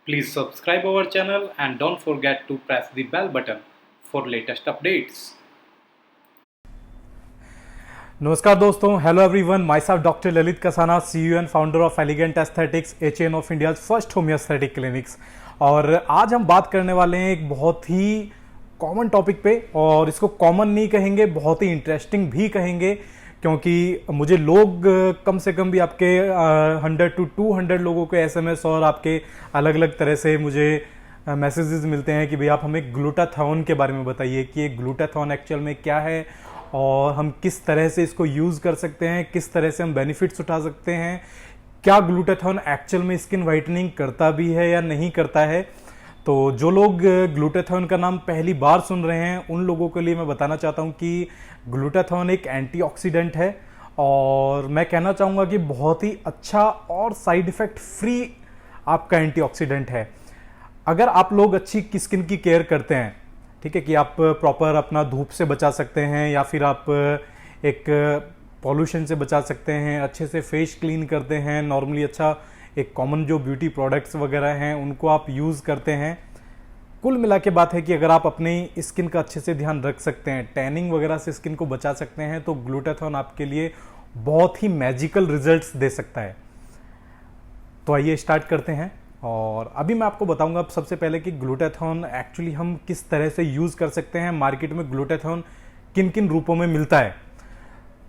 Please subscribe our channel and don't forget to press the bell button for latest updates. नमस्कार दोस्तों, hello everyone, myself doctor Lalit Kasana, CEO and founder of elegant aesthetics, a chain of India first homeosthetic clinics. और आज हम बात करने वाले हैं एक बहुत ही कॉमन टॉपिक पे, और इसको कॉमन नहीं कहेंगे, बहुत ही इंटरेस्टिंग भी कहेंगे, क्योंकि मुझे लोग कम से कम भी आपके 100 to 200 लोगों के एसएमएस और आपके अलग अलग तरह से मुझे मैसेजेस मिलते हैं कि भाई आप हमें ग्लूटाथॉन के बारे में बताइए कि ये ग्लूटाथॉन एक्चुअल में क्या है और हम किस तरह से इसको यूज़ कर सकते हैं, किस तरह से हम बेनिफिट्स उठा सकते हैं, क्या ग्लूटाथॉन एक्चुअल में स्किन वाइटनिंग करता भी है या नहीं करता है। तो जो लोग ग्लूटाथॉन का नाम पहली बार सुन रहे हैं उन लोगों के लिए मैं बताना चाहता हूं कि ग्लूटाथॉन एक एंटीऑक्सीडेंट है, और मैं कहना चाहूँगा कि बहुत ही अच्छा और साइड इफ़ेक्ट फ्री आपका एंटीऑक्सीडेंट है। अगर आप लोग अच्छी स्किन की केयर करते हैं, ठीक है, कि आप प्रॉपर अपना धूप से बचा सकते हैं या फिर आप एक पॉल्यूशन से बचा सकते हैं, अच्छे से फेस क्लीन करते हैं, नॉर्मली अच्छा एक कॉमन जो ब्यूटी प्रोडक्ट्स वगैरह हैं उनको आप यूज़ करते हैं, कुल मिला के बात है कि अगर आप अपनी स्किन का अच्छे से ध्यान रख सकते हैं, टैनिंग वगैरह से स्किन को बचा सकते हैं, तो ग्लूटाथॉन आपके लिए बहुत ही मैजिकल रिजल्ट्स दे सकता है। तो आइए स्टार्ट करते हैं। और अभी मैं आपको बताऊंगा सबसे पहले कि ग्लूटाथॉन एक्चुअली हम किस तरह से यूज़ कर सकते हैं, मार्केट में ग्लूटाथॉन किन किन रूपों में मिलता है।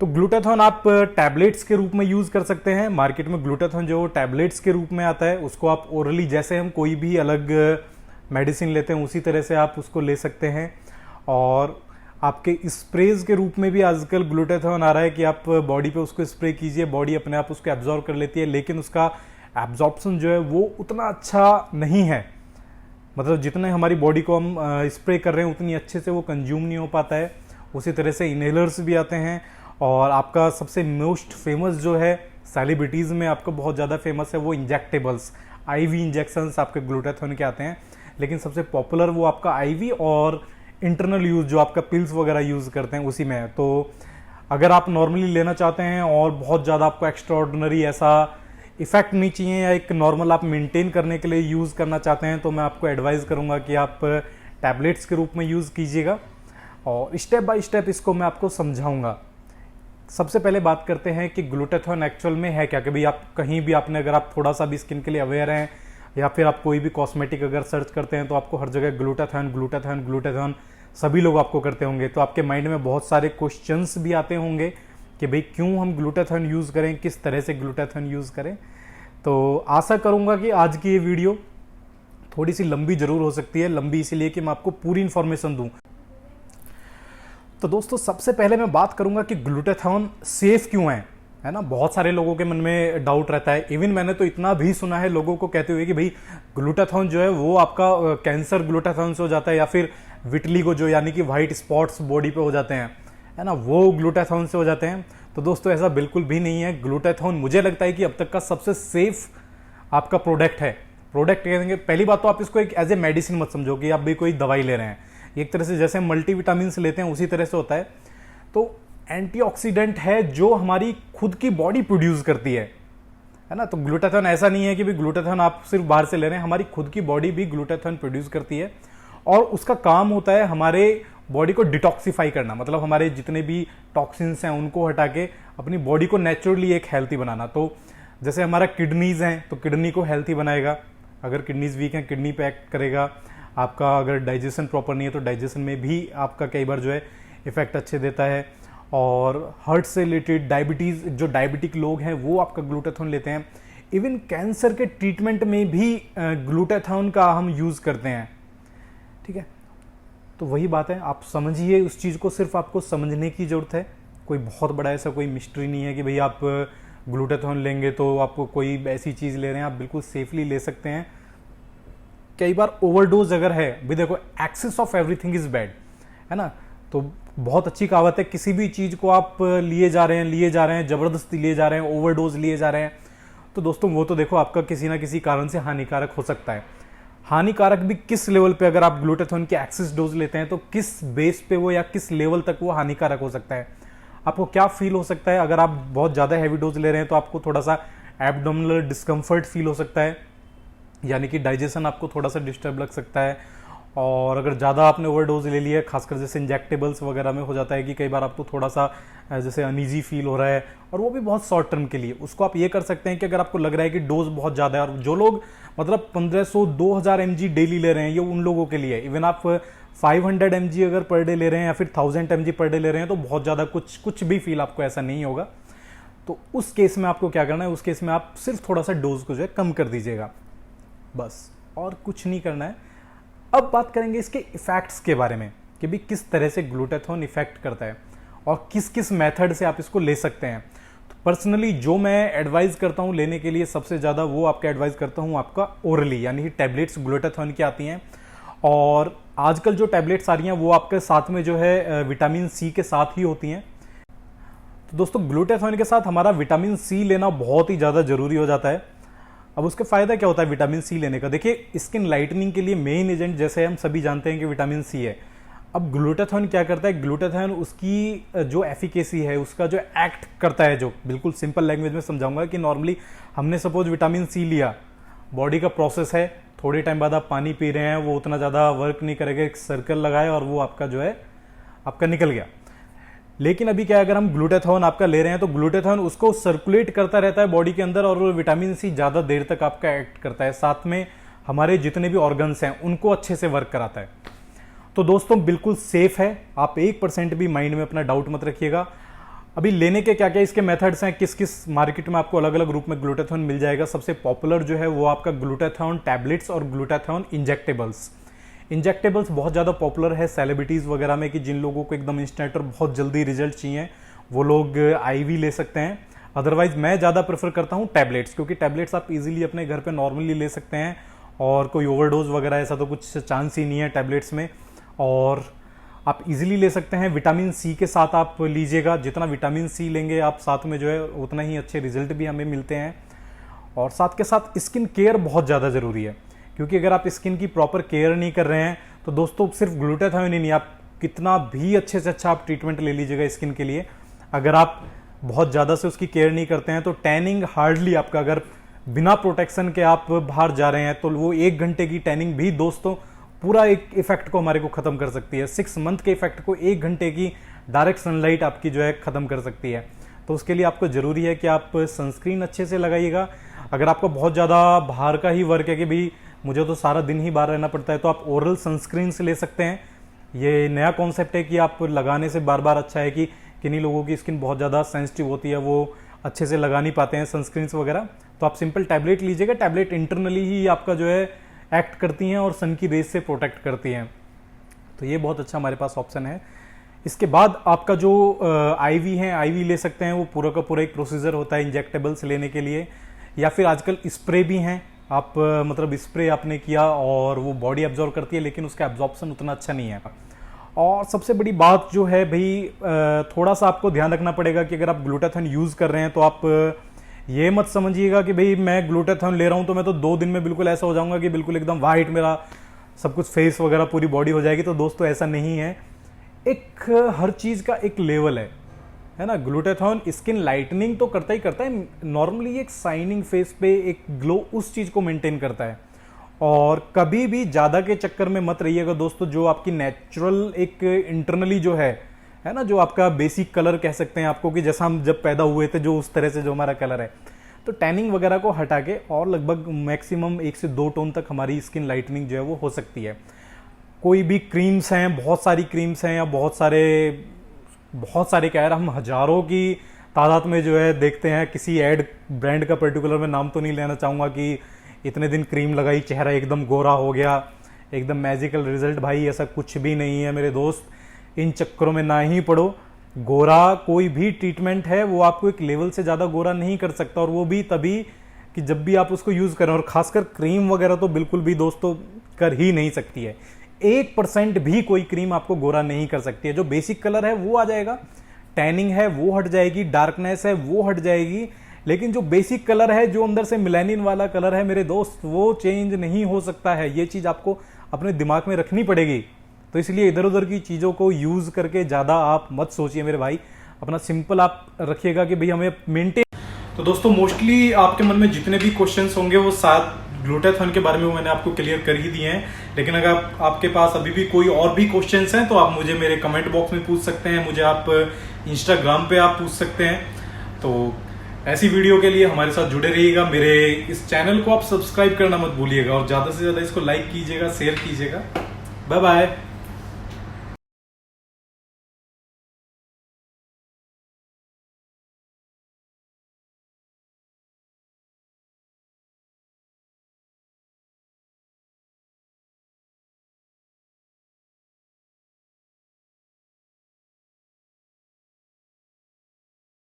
तो ग्लूटाथॉन आप टैबलेट्स के रूप में यूज़ कर सकते हैं। मार्केट में ग्लूटाथॉन जो टैबलेट्स के रूप में आता है उसको आप ओरली, जैसे हम कोई भी अलग मेडिसिन लेते हैं उसी तरह से आप उसको ले सकते हैं। और आपके स्प्रेज के रूप में भी आजकल ग्लूटाथॉन आ रहा है कि आप बॉडी पे उसको स्प्रे कीजिए, बॉडी अपने आप उसको एब्जॉर्ब कर लेती है, लेकिन उसका एब्जॉर्प्शन जो है वो उतना अच्छा नहीं है। मतलब जितने हमारी बॉडी को हम स्प्रे कर रहे हैं उतनी अच्छे से वो कंज्यूम नहीं हो पाता है। उसी तरह से इनहेलर्स भी आते हैं, और आपका सबसे मोस्ट फेमस जो है सेलिब्रिटीज़ में आपको बहुत ज़्यादा फेमस है वो इंजेक्टेबल्स, आईवी इंजेक्शंस आपके ग्लूटाथॉन के आते हैं। लेकिन सबसे पॉपुलर वो आपका आईवी और इंटरनल यूज़ जो आपका पिल्स वगैरह यूज़ करते हैं उसी में है। तो अगर आप नॉर्मली लेना चाहते हैं और बहुत ज़्यादा आपको एक्स्ट्रा ऑर्डिनरी ऐसा इफेक्ट नहीं चाहिए, या एक नॉर्मल आप मेंटेन करने के लिए यूज़ करना चाहते हैं, तो मैं आपको एडवाइस करूंगा कि आप टैबलेट्स के रूप में यूज़ कीजिएगा। और स्टेप बाय स्टेप इसको मैं आपको समझाऊंगा। सबसे पहले बात करते हैं कि ग्लूटाथॉन एक्चुअल में है क्या। कि भाई आप कहीं भी आपने, अगर आप थोड़ा सा भी स्किन के लिए अवेयर हैं या फिर आप कोई भी कॉस्मेटिक अगर सर्च करते हैं तो आपको हर जगह ग्लूटाथॉन ग्लूटाथॉन ग्लूटाथॉन सभी लोग आपको करते होंगे। तो आपके माइंड में बहुत सारे क्वेश्चंस भी आते होंगे कि भाई क्यों हम ग्लूटाथॉन यूज़ करें, किस तरह से ग्लूटाथॉन यूज़ करें। तो आशा करूंगा कि आज की ये वीडियो थोड़ी सी लंबी जरूर हो सकती है, लंबी इसीलिए कि मैं आपको पूरी इंफॉर्मेशन दूं। तो दोस्तों सबसे पहले मैं बात करूंगा कि ग्लूटाथॉन सेफ क्यों है ना। बहुत सारे लोगों के मन में डाउट रहता है, इवन मैंने तो इतना भी सुना है लोगों को कहते हुए कि भाई ग्लूटाथॉन जो है वो आपका कैंसर ग्लूटाथॉन से हो जाता है, या फिर विटलिगो जो यानी कि वाइट स्पॉट्स बॉडी पे हो जाते हैं, है ना, वो ग्लूटाथॉन से हो जाते हैं। तो दोस्तों ऐसा बिल्कुल भी नहीं है। ग्लूटाथॉन मुझे लगता है कि अब तक का सबसे सेफ आपका प्रोडक्ट है। प्रोडक्ट कहेंगे, पहली बात तो आप इसको एक एज ए मेडिसिन मत समझो कि आप भी कोई दवाई ले रहे हैं। एक तरह से जैसे मल्टीविटामिन लेते हैं उसी तरह से होता है। तो एंटीऑक्सीडेंट है जो हमारी खुद की बॉडी प्रोड्यूस करती है ना। तो ग्लूटाथॉन ऐसा नहीं है कि भी ग्लूटाथॉन आप सिर्फ बाहर से ले रहे हैं, हमारी खुद की बॉडी भी ग्लूटाथॉन प्रोड्यूस करती है, और उसका काम होता है हमारे बॉडी को डिटॉक्सिफाई करना, मतलब हमारे जितने भी टॉक्सिन्स हैं उनको हटा के अपनी बॉडी को नेचुरली एक हेल्थी बनाना। तो जैसे हमारा किडनीज हैं तो किडनी को हेल्थी बनाएगा, अगर किडनीज वीक हैं किडनी पे एक्ट करेगा। आपका अगर डाइजेशन प्रॉपर नहीं है तो डाइजेशन में भी आपका कई बार जो है इफेक्ट अच्छे देता है। और हार्ट से रिलेटेड डायबिटीज़, जो डायबिटिक लोग हैं वो आपका ग्लूटाथॉन लेते हैं। इवन कैंसर के ट्रीटमेंट में भी ग्लूटाथॉन का हम यूज़ करते हैं, ठीक है। तो वही बात है, आप समझिए उस चीज़ को, सिर्फ आपको समझने की ज़रूरत है। कोई बहुत बड़ा ऐसा कोई मिस्ट्री नहीं है कि भाई आप ग्लूटाथॉन लेंगे तो आपको कोई ऐसी चीज़ ले रहे हैं, आप बिल्कुल सेफली ले सकते हैं। कई बार ओवरडोज अगर है, भी देखो excess of everything is bad, है ना। तो बहुत अच्छी कहावत है, किसी भी चीज़ को आप लिए जा रहे हैं ज़बरदस्ती लिए जा रहे हैं, ओवरडोज लिए जा रहे हैं, तो दोस्तों वो तो देखो आपका किसी ना किसी कारण से हानिकारक हो सकता है। हानिकारक भी किस लेवल पे, अगर आप ग्लूटाथॉन की एक्सेस डोज लेते हैं तो किस बेस पे वो या किस लेवल तक वो हानिकारक हो सकता है। आपको क्या फील हो सकता है, अगर आप बहुत ज़्यादा हैवी डोज ले रहे हैं तो आपको थोड़ा सा एब्डोमिनल डिस्कम्फर्ट फील हो सकता है, यानी कि डाइजेशन आपको थोड़ा सा डिस्टर्ब लग सकता है। और अगर ज़्यादा आपने ओवरडोज ले लिया है, खासकर जैसे इंजेक्टेबल्स वगैरह में हो जाता है कि कई बार आपको थोड़ा सा जैसे अनईजी फील हो रहा है, और वो भी बहुत शॉर्ट टर्म के लिए। उसको आप ये कर सकते हैं कि अगर आपको लग रहा है कि डोज बहुत ज़्यादा है, और जो लोग मतलब 1500-2000 mg डेली ले रहे हैं, ये उन लोगों के लिए। इवन आप 500 mg अगर पर डे ले रहे हैं या फिर 1000 mg पर डे ले रहे हैं तो बहुत ज़्यादा कुछ भी फील आपको ऐसा नहीं होगा। तो उस केस में आपको क्या करना है, उस केस में आप सिर्फ थोड़ा सा डोज को जो है कम कर दीजिएगा, बस, और कुछ नहीं करना है। अब बात करेंगे इसके इफेक्ट्स के बारे में कि भी किस तरह से ग्लूटाथोन इफेक्ट करता है और किस किस मेथड से आप इसको ले सकते हैं। तो पर्सनली जो मैं एडवाइस करता हूं लेने के लिए सबसे ज़्यादा, वो आपका एडवाइस करता हूं आपका ओरली, यानी कि टैबलेट्स ग्लूटाथोन की आती हैं। और आजकल जो टैबलेट्स आ रही हैं वो आपके साथ में जो है विटामिन सी के साथ ही होती हैं। तो दोस्तों ग्लूटाथोन के साथ हमारा विटामिन सी लेना बहुत ही ज़्यादा ज़रूरी हो जाता है। अब उसके फ़ायदा क्या होता है विटामिन सी लेने का? देखिए, स्किन लाइटनिंग के लिए मेन एजेंट जैसे हम सभी जानते हैं कि विटामिन सी है। अब ग्लूटाथोन क्या करता है? ग्लूटाथोन उसकी जो एफिकेसी है, उसका जो एक्ट करता है, जो बिल्कुल सिंपल लैंग्वेज में समझाऊंगा कि नॉर्मली हमने सपोज विटामिन सी लिया, बॉडी का प्रोसेस है, थोड़े टाइम बाद आप पानी पी रहे हैं, वो उतना ज़्यादा वर्क नहीं करेगा, एक सर्कल लगाए और वो आपका जो है आपका निकल गया। लेकिन अभी क्या है, अगर हम ग्लूटाथोन आपका ले रहे हैं तो ग्लूटाथोन उसको सर्कुलेट करता रहता है बॉडी के अंदर, और विटामिन सी ज़्यादा देर तक आपका एक्ट करता है, साथ में हमारे जितने भी ऑर्गन्स हैं उनको अच्छे से वर्क कराता है। तो दोस्तों बिल्कुल सेफ है, आप 1% भी माइंड में अपना डाउट मत रखिएगा। अभी लेने के क्या क्या इसके मेथड्स हैं, किस किस मार्केट में आपको अलग अलग रूप में ग्लूटाथोन मिल जाएगा। सबसे पॉपुलर जो है वो आपका ग्लूटाथोन टैबलेट्स और ग्लूटाथोन इंजेक्टेबल्स। इंजेक्टेबल्स बहुत ज़्यादा पॉपुलर है सेलिब्रिटीज़ वगैरह में, कि जिन लोगों को एकदम इंस्टेंट और बहुत जल्दी रिजल्ट चाहिए वो लोग आईवी ले सकते हैं। अदरवाइज मैं ज़्यादा प्रेफर करता हूँ टैबलेट्स, क्योंकि टैबलेट्स आप इजीली अपने घर पे नॉर्मली ले सकते हैं और कोई ओवरडोज वगैरह ऐसा तो कुछ चांस ही नहीं है टैबलेट्स में, और आप इजीली ले सकते हैं। विटामिन सी के साथ आप लीजिएगा, जितना विटामिन सी लेंगे आप साथ में जो है उतना ही अच्छे रिजल्ट भी हमें मिलते हैं। और साथ के साथ स्किन केयर बहुत ज़्यादा ज़रूरी है, क्योंकि अगर आप स्किन की प्रॉपर केयर नहीं कर रहे हैं तो दोस्तों सिर्फ ग्लूटाथोन ही नहीं, आप कितना भी अच्छे से अच्छा आप ट्रीटमेंट ले लीजिएगा स्किन के लिए, अगर आप बहुत ज़्यादा से उसकी केयर नहीं करते हैं तो टैनिंग हार्डली आपका, अगर बिना प्रोटेक्शन के आप बाहर जा रहे हैं तो वो 1 घंटे की टैनिंग भी दोस्तों पूरा एक इफेक्ट को हमारे को ख़त्म कर सकती है। 6 मंथ के इफेक्ट को 1 घंटे की डायरेक्ट सनलाइट आपकी जो है ख़त्म कर सकती है। तो उसके लिए आपको ज़रूरी है कि आप सनस्क्रीन अच्छे से लगाइएगा। अगर आपको बहुत ज़्यादा बाहर का ही वर्क है कि भाई मुझे तो सारा दिन ही बाहर रहना पड़ता है, तो आप ओरल सनस्क्रीन से ले सकते हैं। ये नया कॉन्सेप्ट है कि आप लगाने से बार बार, अच्छा है कि किन्हीं लोगों की स्किन बहुत ज़्यादा सेंसिटिव होती है, वो अच्छे से लगा नहीं पाते हैं सनस्क्रीन्स वगैरह, तो आप सिंपल टैबलेट लीजिएगा। टैबलेट इंटरनली ही आपका जो है एक्ट करती हैं और सन की रेज से प्रोटेक्ट करती हैं, तो ये बहुत अच्छा हमारे पास ऑप्शन है। इसके बाद आपका जो आईवी है, आईवी ले सकते हैं, वो पूरा का पूरा एक प्रोसीजर होता है इंजेक्टेबल्स लेने के लिए, या फिर आजकल स्प्रे भी हैं। आप मतलब स्प्रे आपने किया और वो बॉडी एब्जॉर्ब करती है, लेकिन उसका एब्जॉर्प्शन उतना अच्छा नहीं है। और सबसे बड़ी बात जो है भाई, थोड़ा सा आपको ध्यान रखना पड़ेगा कि अगर आप ग्लूटाथोन यूज़ कर रहे हैं तो आप ये मत समझिएगा कि भाई मैं ग्लूटाथोन ले रहा हूँ तो मैं तो 2 दिन में बिल्कुल ऐसा हो जाऊँगा कि बिल्कुल एकदम वाइट मेरा सब कुछ फेस वगैरह पूरी बॉडी हो जाएगी। तो दोस्तों ऐसा नहीं है, एक हर चीज़ का एक लेवल है ना। ग्लूटाथोन स्किन लाइटनिंग तो करता ही करता है, नॉर्मली एक शाइनिंग फेस पे एक ग्लो उस चीज़ को मेंटेन करता है। और कभी भी ज़्यादा के चक्कर में मत रहिएगा दोस्तों। जो आपकी नेचुरल एक इंटरनली जो है ना, जो आपका बेसिक कलर कह सकते हैं आपको, कि जैसा हम जब पैदा हुए थे जो उस तरह से जो हमारा कलर है, तो टैनिंग वगैरह को हटा के और लगभग मैक्सिमम 1 से 2 टोन तक हमारी स्किन लाइटनिंग जो है वो हो सकती है। कोई भी क्रीम्स हैं, बहुत सारी क्रीम्स हैं, या बहुत सारे क्या यार, हम हज़ारों की तादाद में जो है देखते हैं। किसी ऐड ब्रांड का पर्टिकुलर मैं नाम तो नहीं लेना चाहूँगा कि इतने दिन क्रीम लगाई, चेहरा एकदम गोरा हो गया, एकदम मैजिकल रिजल्ट। भाई ऐसा कुछ भी नहीं है मेरे दोस्त, इन चक्करों में ना ही पड़ो। गोरा कोई भी ट्रीटमेंट है वो आपको एक लेवल से ज़्यादा गोरा नहीं कर सकता, और वो भी तभी कि जब भी आप उसको यूज़ करें। और खासकर क्रीम वगैरह तो बिल्कुल भी दोस्तों कर ही नहीं सकती है। 1% भी कोई क्रीम आपको गोरा नहीं कर सकती है। जो बेसिक कलर है वो आ जाएगा, टैनिंग है वो हट जाएगी, डार्कनेस है वो हट जाएगी, लेकिन जो बेसिक कलर है, जो अंदर से मिलेनिन वाला कलर है मेरे दोस्त, वो चेंज नहीं हो सकता है। ये चीज़ आपको अपने दिमाग में रखनी पड़ेगी। तो इसलिए इधर उधर की चीज़ों को यूज़ करके ज़्यादा आप मत सोचिए मेरे भाई, अपना सिंपल आप रखिएगा कि भाई हमें मेंटेन। तो दोस्तों मोस्टली आपके मन में जितने भी क्वेश्चंस होंगे वो शायद ग्लूटाथॉन के बारे में मैंने आपको क्लियर कर ही दिए हैं, लेकिन अगर आपके पास अभी भी कोई और भी क्वेश्चंस हैं तो आप मुझे मेरे कमेंट बॉक्स में पूछ सकते हैं, मुझे आप इंस्टाग्राम पे आप पूछ सकते हैं। तो ऐसी वीडियो के लिए हमारे साथ जुड़े रहिएगा। मेरे इस चैनल को आप सब्सक्राइब करना मत भूलिएगा और ज़्यादा से ज़्यादा इसको लाइक कीजिएगा, शेयर कीजिएगा। Bye bye.